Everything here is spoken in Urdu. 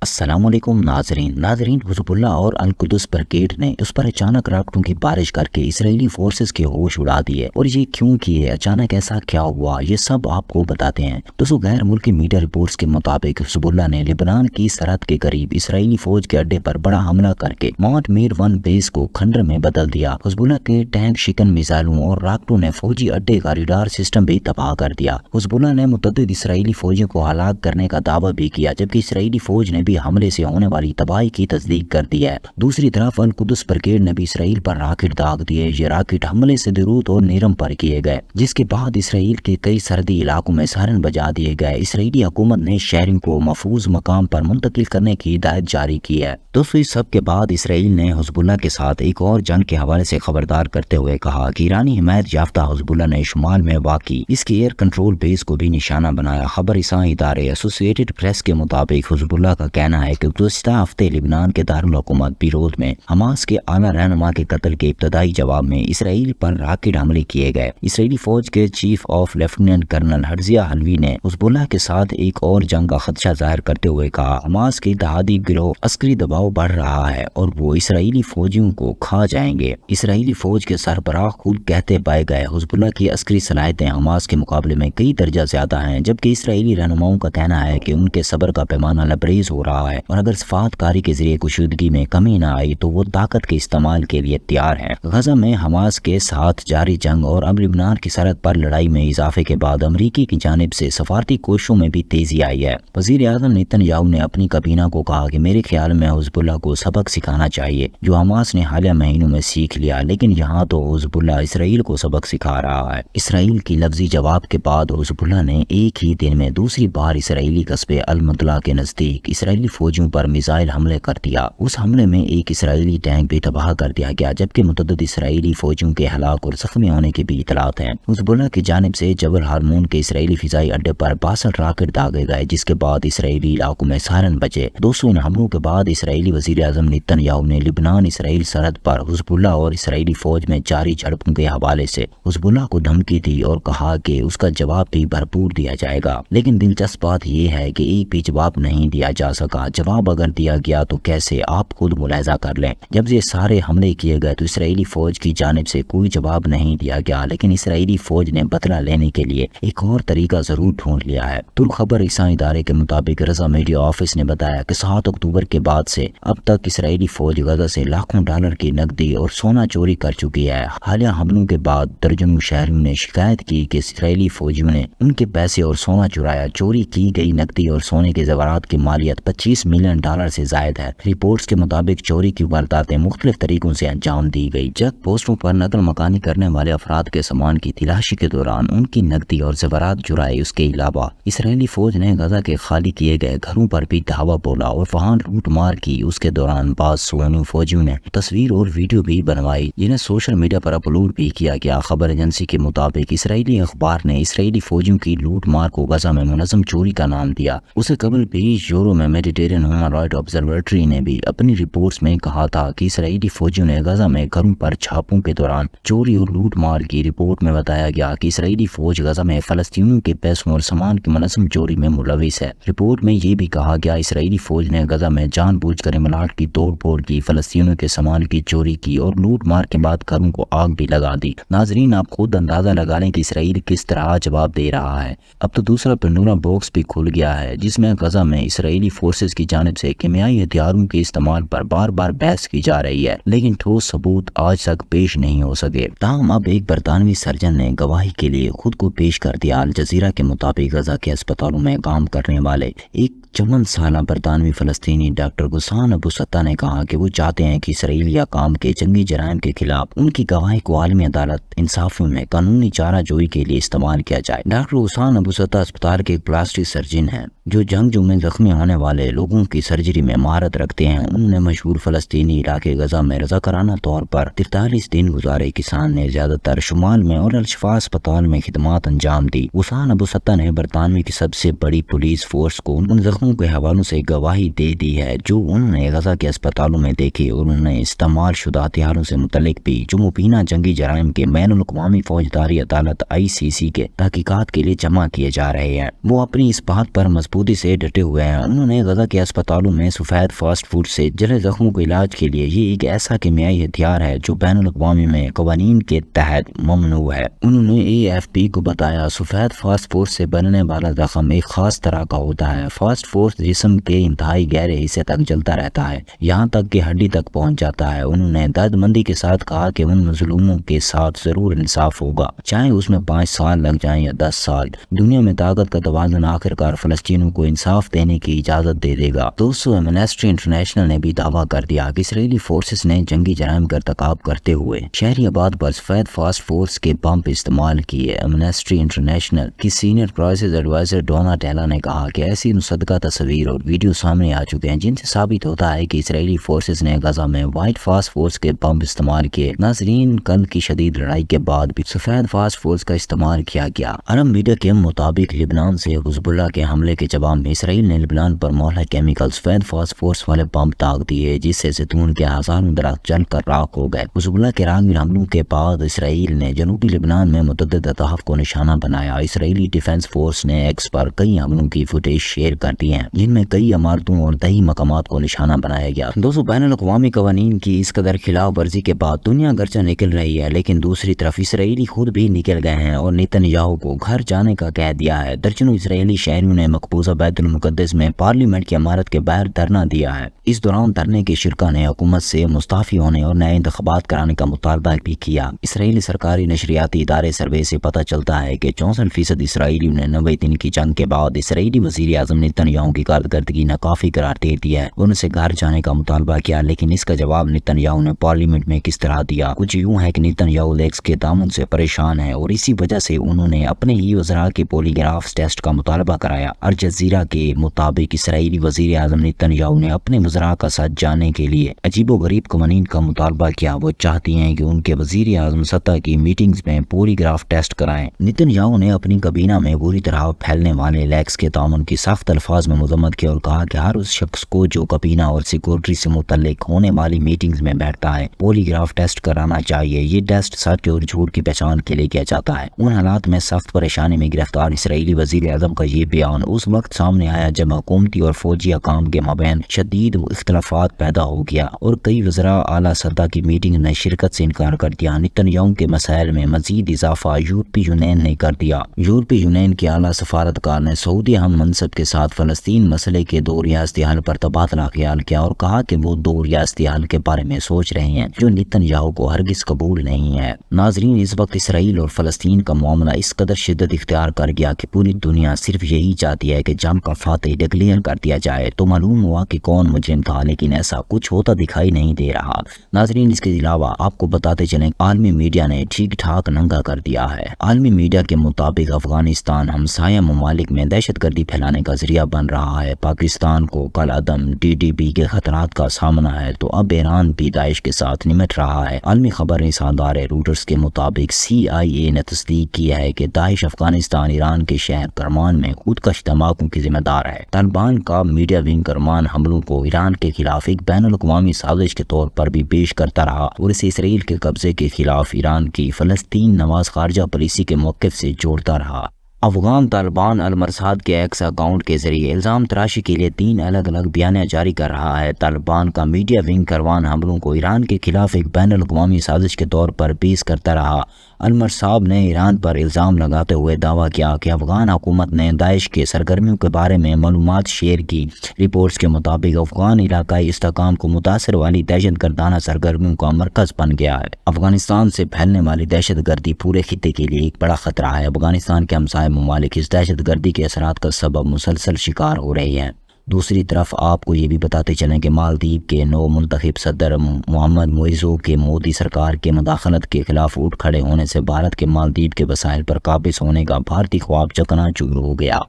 السلام علیکم ناظرین حزب اللہ اور القدس بریگیڈ نے اس پر اچانک راکٹوں کی بارش کر کے اسرائیلی فورسز کے ہوش اڑا دیے، اور یہ کیوں کیے، اچانک ایسا کیا ہوا، یہ سب آپ کو بتاتے ہیں۔ دوستو، غیر ملکی میڈیا رپورٹس کے مطابق حزب اللہ نے لبنان کی سرحد کے قریب اسرائیلی فوج کے اڈے پر بڑا حملہ کر کے ماؤنٹ میر 1 بیس کو کھنڈر میں بدل دیا۔ حزب اللہ کے ٹینک شکن میزائلوں اور راکٹوں نے فوجی اڈے کا ریڈار سسٹم بھی تباہ کر دیا۔ حزب اللہ نے متعدد اسرائیلی فوجیوں کو ہلاک کرنے کا دعویٰ بھی کیا، جبکہ اسرائیلی فوج نے بھی حملے سے ہونے والی تباہی کی تصدیق کر دی ہے۔ دوسری طرف القدس بریگیڈ نے بھی اسرائیل پر راکٹ داغ دیے۔ یہ راکٹ حملے سے دیروت اور نیرم پر کیے گئے، جس کے بعد اسرائیل کے کئی سرحدی علاقوں میں سائرن بجا دیے گئے۔ اسرائیلی حکومت نے شہریوں کو محفوظ مقام پر منتقل کرنے کی ہدایت جاری کی ہے۔ دوستو، اس سب کے بعد اسرائیل نے حزب اللہ کے ساتھ ایک اور جنگ کے حوالے سے خبردار کرتے ہوئے کہا کہ ایرانی حمایت یافتہ حزب اللہ نے شمال میں واقع اس کے ایئر کنٹرول بیس کو بھی نشانہ بنایا۔ خبر رساں ادارے ایسوسیٹڈ پریس کے مطابق حزب اللہ کا کہنا ہے کہ گزشتہ ہفتے لبنان کے دارالحکومت بیروت میں حماس کے اعلیٰ رہنما کے قتل کے ابتدائی جواب میں اسرائیل پر راکٹ حملے کیے گئے۔ اسرائیلی فوج کے چیف آف لیفٹیننٹ کرنل ہرزیہ حلوی نے حزب اللہ کے ساتھ ایک اور جنگ کا خدشہ ظاہر کرتے ہوئے کہا، حماس کے اتحادی گروہ عسکری دباؤ بڑھ رہا ہے اور وہ اسرائیلی فوجیوں کو کھا جائیں گے۔ اسرائیلی فوج کے سربراہ خود کہتے پائے گئے حزب اللہ کی عسکری صلاحیتیں حماس کے مقابلے میں کئی درجہ زیادہ ہیں، جبکہ اسرائیلی رہنماؤں کا کہنا ہے کہ ان کے صبر کا پیمانہ لبریز ہو رہا ہے، اور اگر صفات کاری کے ذریعے کشیدگی میں کمی نہ آئی تو وہ طاقت کے استعمال کے لیے تیار ہیں۔ غزہ میں حماس کے ساتھ جاری جنگ اور اب لبنان کی سرحد پر لڑائی میں اضافے کے بعد امریکی کی جانب سے سفارتی کوششوں میں بھی تیزی آئی ہے۔ وزیر اعظم نیتن یاہو نے اپنی کابینہ کو کہا کہ میرے خیال میں حزب اللہ کو سبق سکھانا چاہیے جو حماس نے حالیہ مہینوں میں سیکھ لیا، لیکن یہاں تو حزب اللہ اسرائیل کو سبق سکھا رہا ہے۔ اسرائیل کی لفظی جواب کے بعد حزب اللہ نے ایک ہی دن میں دوسری بار اسرائیلی قصبے المدلہ کے نزدیک اسرائیلی فوجیوں پر میزائل حملے کر دیا۔ اس حملے میں ایک اسرائیلی ٹینک بھی تباہ کر دیا گیا، جبکہ متعدد اسرائیلی فوجیوں کے ہلاک اور زخمی ہونے کی بھی اطلاعات ہیں۔ حزب اللہ کی جانب سے جبل ہارمون کے اسرائیلی فضائی اڈے پر 62 راکٹ داغے گئے، جس کے بعد اسرائیلی علاقوں میں سائرن بجے۔ دوستو، ان حملوں کے بعد اسرائیلی وزیر اعظم نیتن یاہو نے لبنان اسرائیل سرحد پر حزب اللہ اور اسرائیلی فوج میں جاری جھڑپوں کے حوالے سے حزب اللہ کو دھمکی دی اور کہا کہ اس کا جواب بھی بھرپور دیا جائے گا، لیکن دلچسپ بات یہ ہے کہ ایک بھی جواب نہیں دیا جا سکا۔ جواب اگر دیا گیا تو کیسے، آپ خود ملاحظہ کر لیں۔ جب یہ سارے حملے کیے گئے تو اسرائیلی فوج کی جانب سے کوئی جواب نہیں دیا گیا، لیکن اسرائیلی فوج نے بدلہ لینے کے لیے ایک اور طریقہ ضرور ڈھونڈ لیا ہے۔ ترک خبر رساں ادارے کے مطابق رضا میڈیا آفس نے بتایا کہ 7 اکتوبر کے بعد سے اب تک اسرائیلی فوج غزہ سے لاکھوں ڈالر کی نقدی اور سونا چوری کر چکی ہے۔ حالیہ حملوں کے بعد درجنوں شہریوں نے شکایت کی کہ اسرائیلی فوجیوں نے ان کے پیسے اور سونا چرایا۔ چوری کی گئی نقدی اور سونے کے زیورات کی مالیت $25 ملین سے زائد ہے۔ رپورٹس کے مطابق چوری کی وارداتیں مختلف طریقوں سے انجام دی گئی۔ چیک پوسٹوں پر نقل مکانی کرنے والے افراد کے سامان کی تلاشی کے دوران ان کی نقدی اور زیورات چرائے۔ اس کے علاوہ اسرائیلی فوج نے غزہ کے خالی کیے گئے گھروں پر بھی دھاوا بولا اور وہاں لوٹ مار کی۔ اس کے دوران بعض سونی فوجیوں نے تصویر اور ویڈیو بھی بنوائی، جنہیں سوشل میڈیا پر اپلوڈ بھی کیا گیا۔ خبر ایجنسی کے مطابق اسرائیلی اخبار نے اسرائیلی فوجیوں کی لوٹ مار کو غزہ میں منظم چوری کا نام دیا۔ اسے قبل بھی یورو میں میڈیٹرینین ہیومن رائٹ آبزرویٹری نے بھی اپنی رپورٹس میں کہا تھا کہ اسرائیلی فوجیوں نے غزہ میں گھروں پر چھاپوں کے دوران چوری اور لوٹ مار کی۔ رپورٹ میں بتایا گیا کہ اسرائیلی فوج غزہ میں فلسطینیوں کے پیسوں اور سامان کی منظم چوری میں ملوث ہے۔ رپورٹ میں یہ بھی کہا گیا اسرائیلی فوج نے غزہ میں جان بوجھ کر املاک کی توڑ پھوڑ کی، فلسطینیوں کے سامان کی چوری کی اور لوٹ مار کے بعد گھروں کو آگ بھی لگا دی۔ ناظرین، آپ خود اندازہ لگا لیں کہ اسرائیل کس طرح جواب دے رہا ہے۔ اب تو دوسرا پنڈورا باکس بھی کھل گیا ہے، جس میں غزہ میں اسرائیلی فورسز کی جانب سے کیمیائی ہتھیاروں کے استعمال پر بار بار بحث کی جا رہی ہے، لیکن ٹھوس ثبوت آج تک پیش نہیں ہو سکے۔ تاہم اب ایک برطانوی سرجن نے گواہی کے لیے خود کو پیش کر دیا۔ الجزیرہ کے مطابق غزہ کے اسپتالوں میں کام کرنے والے ایک 54 سالہ برطانوی فلسطینی ڈاکٹر غسان ابو ستہ نے کہا کہ وہ چاہتے ہیں کہ اسرائیلی حکام کے جنگی جرائم کے خلاف ان کی گواہی کو عالمی عدالت انصافیوں میں قانونی چارہ جوئی کے لیے استعمال کیا جائے۔ ڈاکٹر غسان ابو ستہ اسپتال کے ایک پلاسٹک سرجن ہیں جو جنگجو میں زخمی ہونے والے لوگوں کی سرجری میں مہارت رکھتے ہیں۔ انہوں نے مشہور فلسطینی علاقے غزہ میں رضاکارانہ طور پر 43 دن گزارے۔ کسان نے زیادہ تر شمال میں اور الشفا اسپتال میں خدمات انجام دی۔ غسان ابو ستہ نے برطانوی کی سب سے بڑی پولیس فورس کو ان زخموں کے حوالوں سے گواہی دے دی ہے جو انہوں نے غزہ کے اسپتالوں میں دیکھی، اور انہوں نے استعمال شدہ ہتھیاروں سے متعلق بھی جو مبینہ جنگی جرائم کے بین الاقوامی فوجداری عدالت ICC کے تحقیقات کے لیے جمع کیے جا رہے ہیں۔ وہ اپنی اس بات پر مضبوطی سے ڈٹے ہوئے ہیں۔ انہوں نے غزہ کے اسپتالوں میں سفید فاسٹ فوڈ سے جلے زخموں کے علاج کے لیے یہ ایک ایسا کیمیائی ہتھیار ہے جو بین الاقوامی میں قوانین کے تحت ممنوع ہے۔ انہوں نے AFP کو بتایا، سفید فاسٹ فوڈ سے بننے والا زخم ایک خاص طرح کا ہوتا ہے۔ فاسٹ فوڈ جسم کے انتہائی گہرے حصے تک جلتا رہتا ہے، یہاں تک کہ ہڈی تک پہنچ جاتا ہے۔ انہوں نے درد مندی کے ساتھ کہا کہ ان مظلوموں کے ساتھ ضرور انصاف ہوگا، چاہے اس میں 5 سال لگ جائیں یا 10 سال۔ دنیا میں طاقت کا توازن آخرکار فلسطینیوں کو انصاف دینے کی اجازت دے دے گا۔ دوستو، ایمنسٹی انٹرنیشنل نے بھی دعویٰ کر دیا کہ اسرائیلی فورسز نے جنگی جرائم کا ارتکاب کرتے ہوئے شہری آباد پر سفید فاسٹ فوڈز کے بم استعمال کیے۔ ایمنسٹی انٹرنیشنل کی سینئر کرائسس ایڈوائزر ڈونا ٹیلا نے کہا کہ ایسی مصدقہ تصویر اور ویڈیو سامنے آ چکے ہیں جن سے ثابت ہوتا ہے کہ اسرائیلی فورسز نے غزہ میں وائٹ فاسٹ فوڈز کے بم استعمال کیے۔ ناظرین، کل کی شدید لڑائی کے بعد بھی سفید فاسٹ فوڈز کا استعمال کیا گیا۔ عرب میڈیا کے مطابق لبنان سے حزب اللہ کے حملے کے جواب میں اسرائیل نے لبنان پر مہلک کیمیکل سفید فاسٹ فوڈز والے بم داغ دیے، جس سے زیتون کے ہزاروں درخت جل کر راکھ ہو گئے۔ حزب اللہ کے راگنر حملوں کے بعد اسرائیل نے جنوبی لبنان میں متعدد اہداف کو نشانہ بنایا۔ اسرائیلی ڈیفنس فورس نے ایکس پر کئی حملوں کی فوٹیج شیئر کر دی ہیں جن میں کئی عمارتوں اور دیہی مقامات کو نشانہ بنایا گیا۔ دوستو، بین الاقوامی قوانین کی اس قدر خلاف ورزی کے بعد دنیا گرچہ نکل رہی ہے، لیکن دوسری طرف اسرائیلی خود بھی نکل گئے ہیں اور نیتن یاہو کو گھر جانے کا کہہ دیا ہے۔ درجنوں اسرائیلی شہریوں نے مقبوضہ بیت المقدس میں پارلیمنٹ کی عمارت کے باہر دھرنا دیا ہے۔ اس دوران دھرنے کے شرکاء نے حکومت سے مستعفی ہونے اور نئے انتخابات کرانے کا مطالبہ بھی کیا۔ اسرائیلی سرکاری نشریاتی ادارے سروے سے پتہ چلتا ہے کہ 64% اسرائیلیوں نے 90 دن کی جنگ کے بعد اسرائیلی وزیر اعظم نیتن یاہو کی کارکردگی ناکافی قرار دے دیا ہے اور ان سے گھر جانے کا مطالبہ کیا، لیکن اس کا جواب نیتن یاہو نے پارلیمنٹ میں کس طرح دیا؟ کچھ یوں ہے کہ نیتن یاہو لیکس کے دامن سے پریشان ہے اور اسی وجہ سے انہوں نے اپنے ہی وزراء کے پولیگراف ٹیسٹ کا مطالبہ کرایا۔ الجزیرہ کے مطابق اسرائیلی وزیر اعظم نیتن یاہو نے اپنے وزراء کا ساتھ جانے کے لیے عجیب و غریب قوانین کا مطالبہ کیا۔ وہ چاہتی ہیں کہ ان کے وزیر اعظم سطح کی میٹنگز میں پولیگراف ٹیسٹ کرائیں۔ نیتن یاہو نے اپنی کابینہ میں بری طرح پھیلنے والے لیکس کے تعاون کی سخت الفاظ میں مذمت کی اور کہا کہ ہر اس شخص کو جو کابینہ اور سیکورٹی سے متعلق ہونے والی میٹنگز میں بیٹھتا ہے پولیگراف ٹیسٹ کرانا چاہیے۔ یہ ٹیسٹ سچ اور جھوٹ کی پہچان کے لیے کیا جاتا ہے۔ ان حالات میں سخت پریشانی میں گرفتار اسرائیلی وزیر اعظم کا یہ بیان اس وقت سامنے آیا جب حکومتی اور فوجی حکام کے مابین شدید اختلافات پیدا ہو گیا اور کئی وزراء اعلیٰ سطح کی میٹنگ نے شرکت سے انکار کر دیا۔ نیتن یاہو کے مسائل میں مزید اضافہ یورپی یونین نے کر دیا۔ یورپی یونین کے اعلیٰ سفارتکار نے سعودی ہم منصب کے ساتھ فلسطین مسئلے کے 2 ریاستی حل پر تبادلہ خیال کیا اور کہا کہ وہ 2 ریاستی حل کے بارے میں سوچ رہے ہیں جو نیتن یاہو کو ہرگز قبول نہیں ہے۔ ناظرین، اس وقت اسرائیل اور فلسطین کا معاملہ اس قدر شدت اختیار کر گیا کہ پوری دنیا صرف یہی چاہتی ہے کہ جنگ کا فاتح ڈکلیئر کر دیا جائے تو معلوم ہوا کہ کون مجرم تھا، لیکن ایسا کچھ ہوتا دکھائی نہیں دے رہا۔ ناظرین، اس کے علاوہ آپ کو بتاتے چلیں عالمی میڈیا نے ٹھیک ٹھاک ننگا کر دیا ہے۔ عالمی میڈیا کے مطابق افغانستان ہمسایہ ممالک میں دہشت گردی پھیلانے کا ذریعہ بن رہا ہے۔ پاکستان کو کل عدم DDP کے خطرات کا سامنا ہے تو اب ایران بھی داعش کے ساتھ نمٹ رہا ہے۔ عالمی خبر رساں ادارے روٹرز کے مطابق CIA نے تصدیق کی ہے کہ داعش افغانستان ایران کے شہر کرمان میں خودکش دھماکوں کی ذمہ دار ہے۔ طالبان کا میڈیا ونگ کرمان حملوں کو ایران کے خلاف ایک بین الاقوامی سازش کے طور پر بھی پیش کرتا رہا اور اسے اسرائیل کے قبضے کے خلاف ایران کی فلسطین نواز خارجہ پالیسی کے موقف سے جوڑتا رہا۔ افغان طالبان المرصاد کے ایکس اکاؤنٹ کے ذریعے الزام تراشی کے لیے 3 الگ الگ بیانیہ جاری کر رہا ہے۔ طالبان کا میڈیا ونگ کروان حملوں کو ایران کے خلاف ایک بین الاقوامی سازش کے طور پر پیش کرتا رہا۔ المرصاد نے ایران پر الزام لگاتے ہوئے دعویٰ کیا کہ افغان حکومت نے داعش کے سرگرمیوں کے بارے میں معلومات شیئر کی۔ رپورٹس کے مطابق افغان علاقائی استحکام کو متاثر والی دہشت گردانہ سرگرمیوں کا مرکز بن گیا ہے۔ افغانستان سے پھیلنے والی دہشت گردی پورے خطے کے لیے ایک بڑا خطرہ ہے۔ افغانستان کے ہمسائے ممالک اس دہشت گردی کے اثرات کا سبب مسلسل شکار ہو رہے ہیں۔ دوسری طرف آپ کو یہ بھی بتاتے چلیں کہ مالدیپ کے نو منتخب صدر محمد معیزو کے مودی سرکار کے مداخلت کے خلاف اٹھ کھڑے ہونے سے بھارت کے مالدیپ کے وسائل پر قابض ہونے کا بھارتی خواب چکنا چور ہو گیا۔